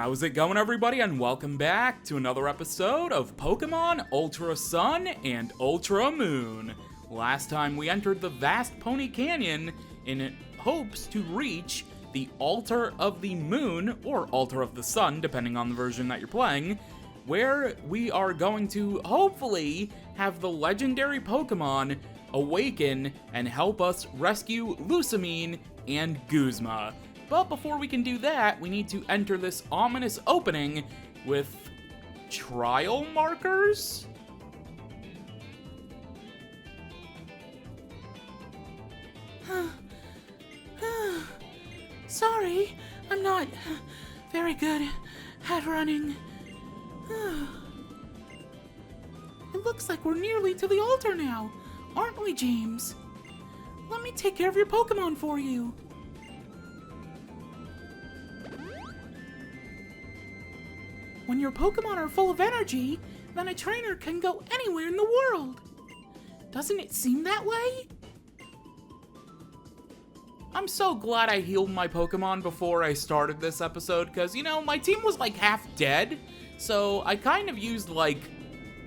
How's it going, everybody, and welcome back to another episode of Pokémon Ultra Sun and Ultra Moon. Last time we entered the vast Pony Canyon in hopes to reach the Altar of the Moon, or Altar of the Sun, depending on the version that you're playing, where we are going to hopefully have the legendary Pokémon awaken and help us rescue Lusamine and Guzma. But before we can do that, we need to enter this ominous opening with trial markers? Sorry, I'm not very good at running. It looks like we're nearly to the altar now, aren't we, James? Let me take care of your Pokémon for you. When your Pokémon are full of energy, then a trainer can go anywhere in the world. Doesn't it seem that way? I'm so glad I healed my Pokémon before I started this episode, because, you know, my team was like half dead, so I kind of used like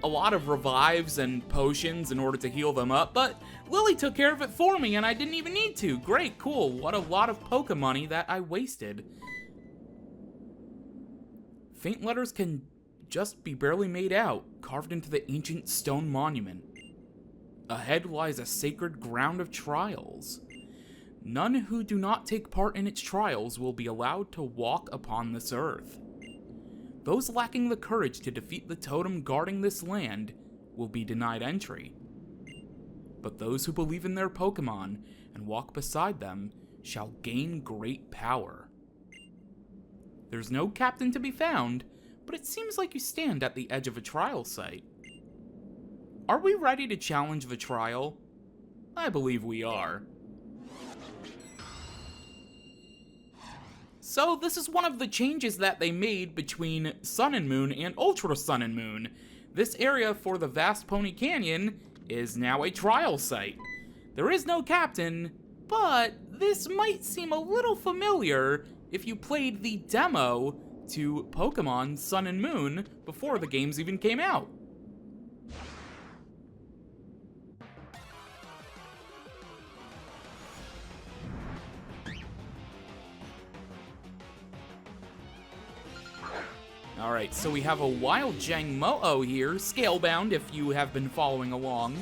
a lot of revives and potions in order to heal them up, but Lily took care of it for me and I didn't even need to. Great, cool, what a lot of Pokémoney that I wasted. Faint letters can just be barely made out, carved into the ancient stone monument. Ahead lies a sacred ground of trials. None who do not take part in its trials will be allowed to walk upon this earth. Those lacking the courage to defeat the totem guarding this land will be denied entry. But those who believe in their Pokémon and walk beside them shall gain great power. There's no captain to be found, but it seems like you stand at the edge of a trial site. Are we ready to challenge the trial? I believe we are. So this is one of the changes that they made between Sun and Moon and Ultra Sun and Moon. This area for the vast Pony Canyon is now a trial site. There is no captain, but this might seem a little familiar if you played the demo to Pokémon Sun and Moon before the games even came out. Alright, so we have a wild Jangmo-o here, scalebound if you have been following along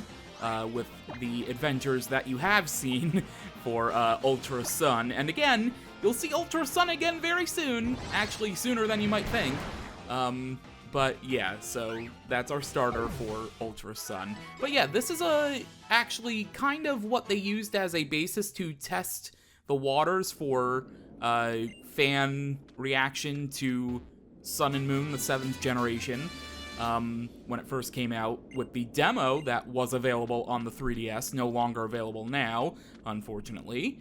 with the adventures that you have seen for Ultra Sun. And again, you'll see Ultra Sun again very soon, actually sooner than you might think. But yeah, so that's our starter for Ultra Sun. But yeah, this is actually kind of what they used as a basis to test the waters for fan reaction to Sun and Moon, the 7th generation, when it first came out with the demo that was available on the 3DS, no longer available now, unfortunately.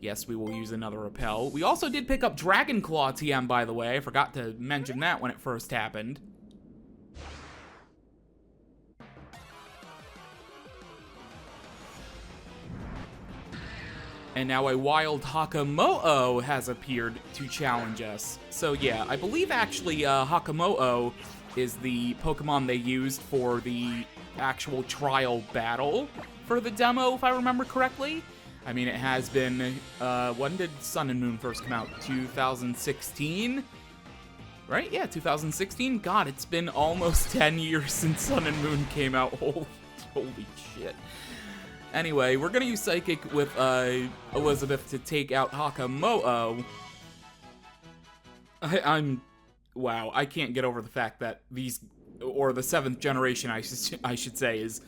Yes, we will use another repel. We also did pick up Dragon Claw TM, by the way. I forgot to mention that when it first happened. And now a wild Hakamo-o has appeared to challenge us. So yeah, I believe actually Hakamo-o is the Pokemon they used for the actual trial battle for the demo, if I remember correctly. I mean, it has been, when did Sun and Moon first come out? 2016? Right? Yeah, 2016? God, it's been almost 10 years since Sun and Moon came out. Holy shit. Anyway, we're gonna use Psychic with Elizabeth to take out Hakamo-o. Wow, I can't get over the fact that these, or the 7th generation, I should say, is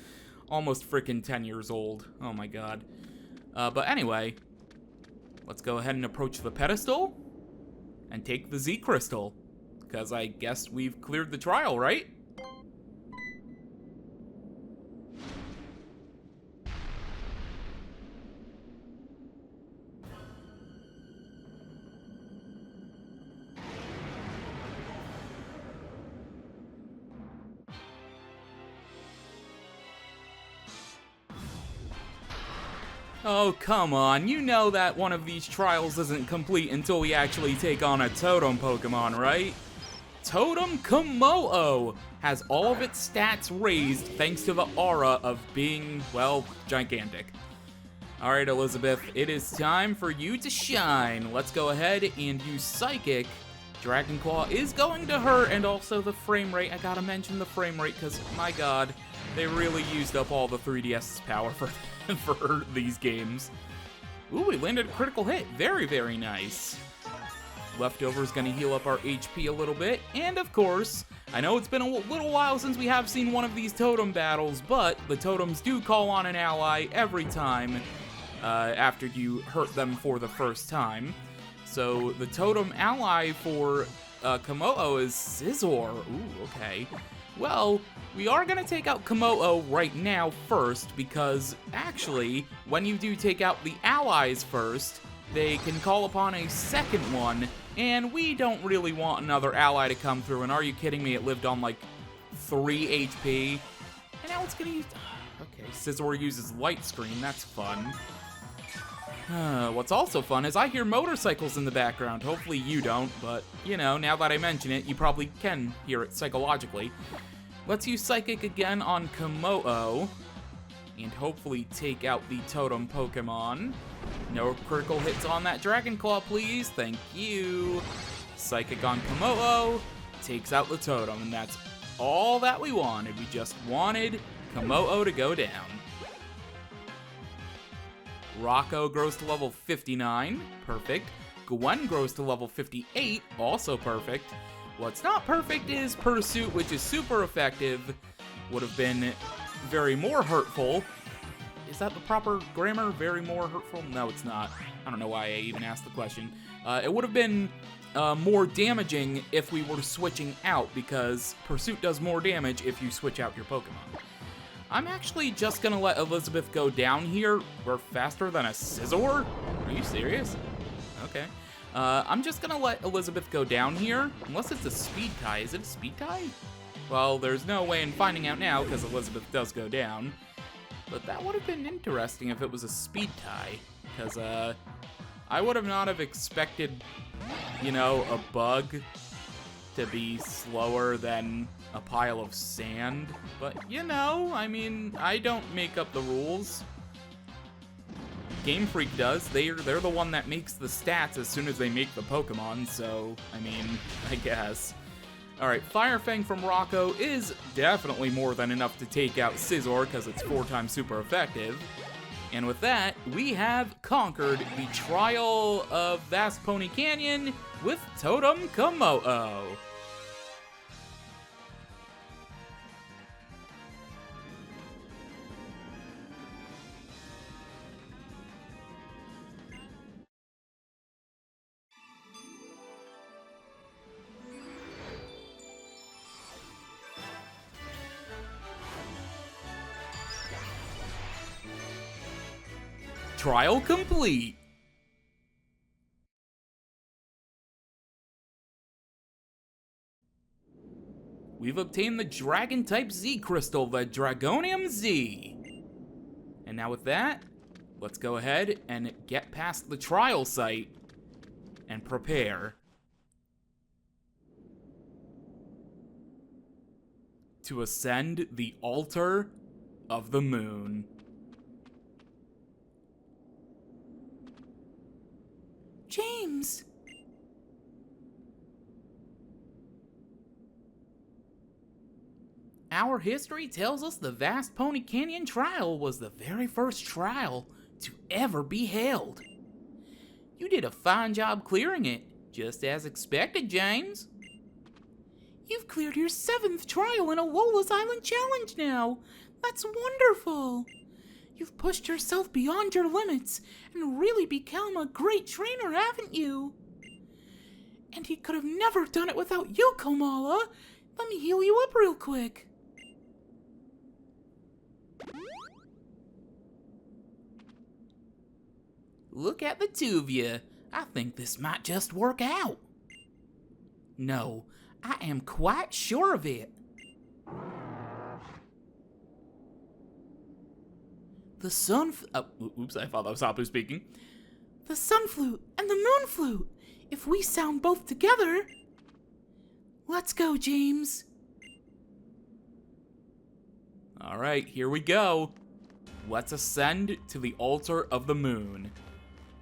almost freaking 10 years old. Oh my god. But anyway, let's go ahead and approach the pedestal and take the Z Crystal, because I guess we've cleared the trial, right? Oh, come on. You know that one of these trials isn't complete until we actually take on a Totem Pokemon, right? Totem Komodo has all of its stats raised thanks to the aura of being, well, gigantic. Alright, Elizabeth, it is time for you to shine. Let's go ahead and use Psychic. Dragon Claw is going to hurt, and also the frame rate. I gotta mention the frame rate, because, my god, they really used up all the 3DS's power for these games. Ooh, we landed a critical hit. Very, very nice. Leftover's gonna heal up our HP a little bit, and of course, I know it's been a little while since we have seen one of these totem battles, but the totems do call on an ally every time after you hurt them for the first time. So the totem ally for Komodo is Scizor. Ooh, okay. Well, we are going to take out Komodo right now first, because actually, when you do take out the allies first, they can call upon a second one, and we don't really want another ally to come through. And are you kidding me? It lived on like 3 HP. And now it's going to use... Okay, Scizor uses Light Screen. That's fun. What's also fun is I hear motorcycles in the background. Hopefully you don't, but, you know, now that I mention it, you probably can hear it psychologically. Let's use Psychic again on Komodo, and hopefully take out the Totem Pokemon. No critical hits on that Dragon Claw, please. Thank you. Psychic on Komodo takes out the Totem, and that's all that we wanted. We just wanted Komodo to go down. Rocco grows to level 59, perfect. Gwen grows to level 58, also perfect. What's not perfect is Pursuit, which is super effective. Would have been very more hurtful. Is that the proper grammar? Very more hurtful? No, it's not. I don't know why I even asked the question. It would have been more damaging if we were switching out, because Pursuit does more damage if you switch out your Pokemon. I'm actually just gonna let Elizabeth go down here. We're faster than a Scizor? Are you serious? Okay. I'm just gonna let Elizabeth go down here, unless it's a speed tie. Is it a speed tie? Well, there's no way in finding out now, because Elizabeth does go down. But that would have been interesting if it was a speed tie, because, I would have not have expected, you know, a bug to be slower than a pile of sand. But, you know, I mean, I don't make up the rules. Game Freak does. They're the one that makes the stats as soon as they make the Pokemon, so, I mean, I guess. Alright, Fire Fang from Rocco is definitely more than enough to take out Scizor, because it's 4 times super effective. And with that, we have conquered the Trial of Vast Pony Canyon with Totem Komodo. Trial complete. We've obtained the Dragon-type Z Crystal, the Dragonium Z. And now with that, let's go ahead and get past the trial site and prepare to ascend the altar of the moon. James! Our history tells us the Vast Pony Canyon trial was the very first trial to ever be held. You did a fine job clearing it, just as expected, James. You've cleared your 7th trial in a Lola's Island challenge now. That's wonderful. You've pushed yourself beyond your limits and really become a great trainer, haven't you? And he could have never done it without you, Komala. Let me heal you up real quick. Look at the two of you. I think this might just work out. No, I am quite sure of it. Oops, I thought that was Apu speaking. The sun flute and the moon flute. If we sound both together... Let's go, James. Alright, here we go. Let's ascend to the altar of the moon.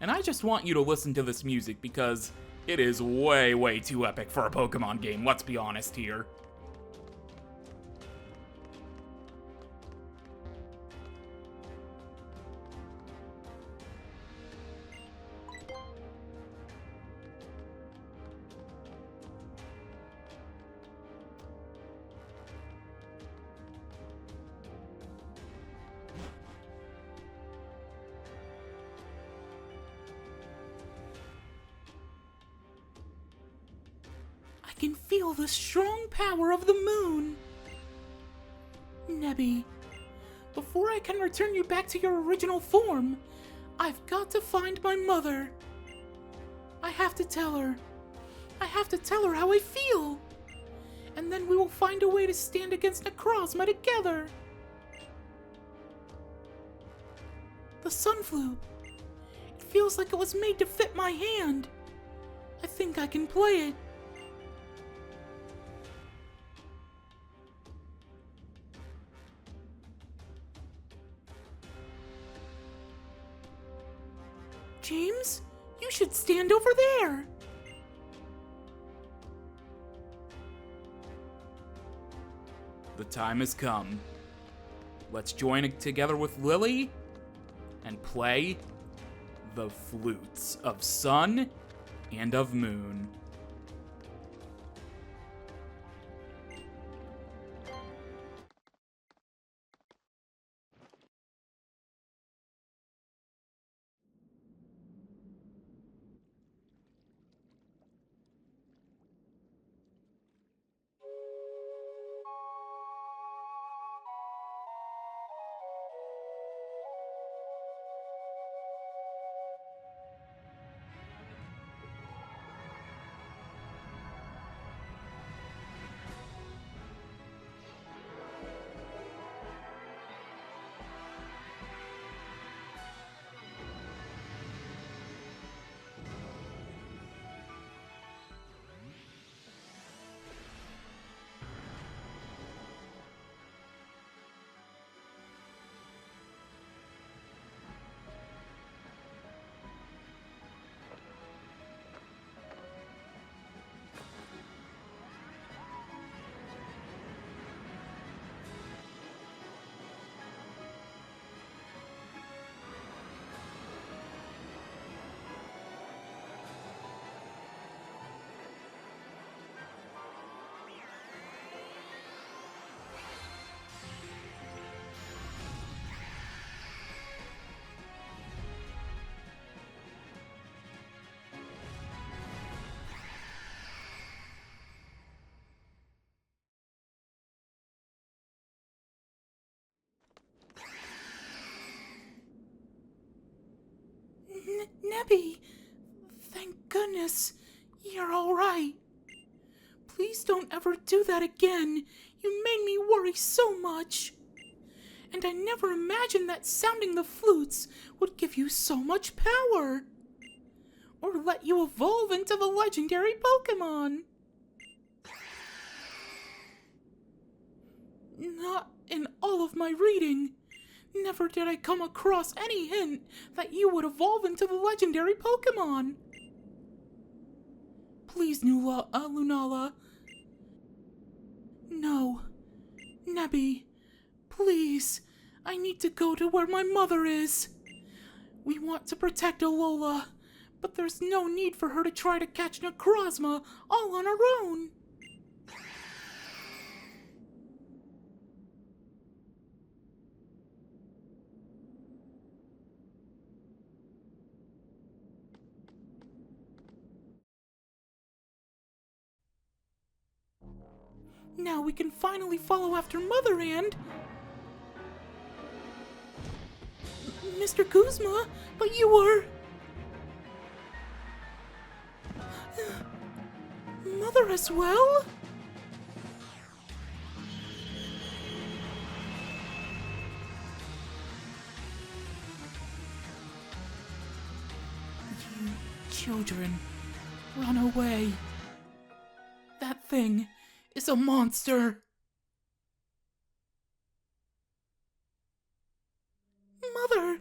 And I just want you to listen to this music because it is way, way too epic for a Pokemon game, let's be honest here. I can feel the strong power of the moon. Nebby, before I can return you back to your original form, I've got to find my mother. I have to tell her. I have to tell her how I feel. And then we will find a way to stand against Necrozma together. The sun flute. It feels like it was made to fit my hand. I think I can play it. James, you should stand over there. The time has come. Let's join together with Lily and play the flutes of sun and of moon. Nebby, thank goodness you're all right. Please don't ever do that again. You made me worry so much. And I never imagined that sounding the flutes would give you so much power. Or let you evolve into the legendary Pokémon. Not in all of my reading. Never did I come across any hint that you would evolve into the legendary Pokémon. Please, Lunala. No. Nebby. Please. I need to go to where my mother is. We want to protect Alola, but there's no need for her to try to catch Necrozma all on her own. Now we can finally follow after Mother and... Mr. Guzma, but you were... Mother as well? children. Run away. That thing is a monster. Mother!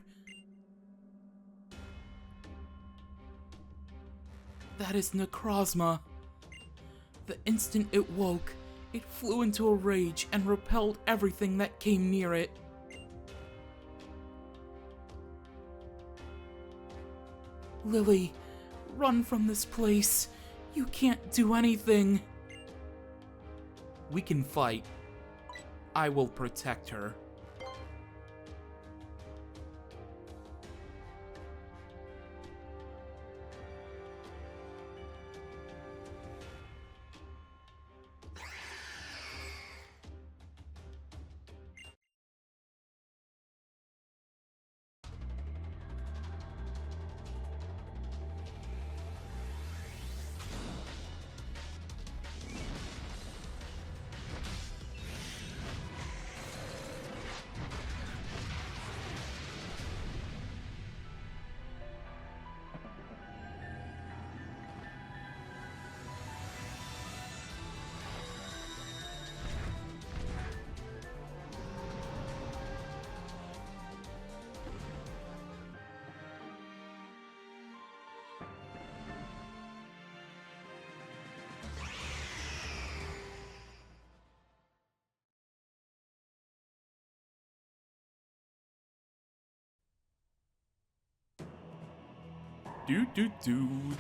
That is Necrozma. The instant it woke, it flew into a rage and repelled everything that came near it. Lily, run from this place. You can't do anything. We can fight. I will protect her.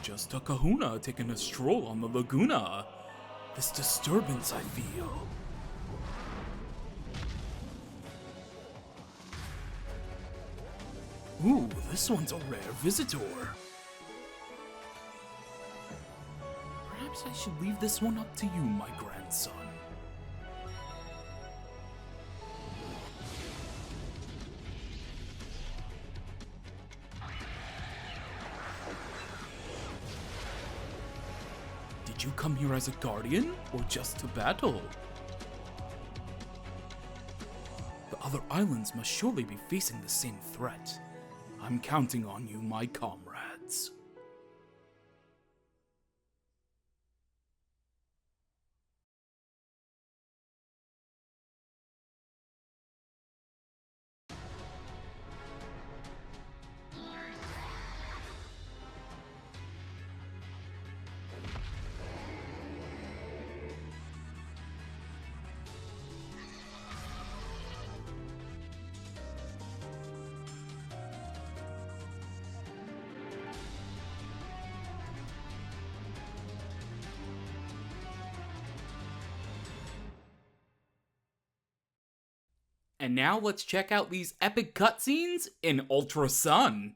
Just a kahuna taking a stroll on the Laguna. This disturbance I feel. Ooh, this one's a rare visitor. Perhaps I should leave this one up to you, my grandson. Did you come here as a guardian, or just to battle? The other islands must surely be facing the same threat. I'm counting on you, my comrades. And now let's check out these epic cutscenes in Ultra Sun.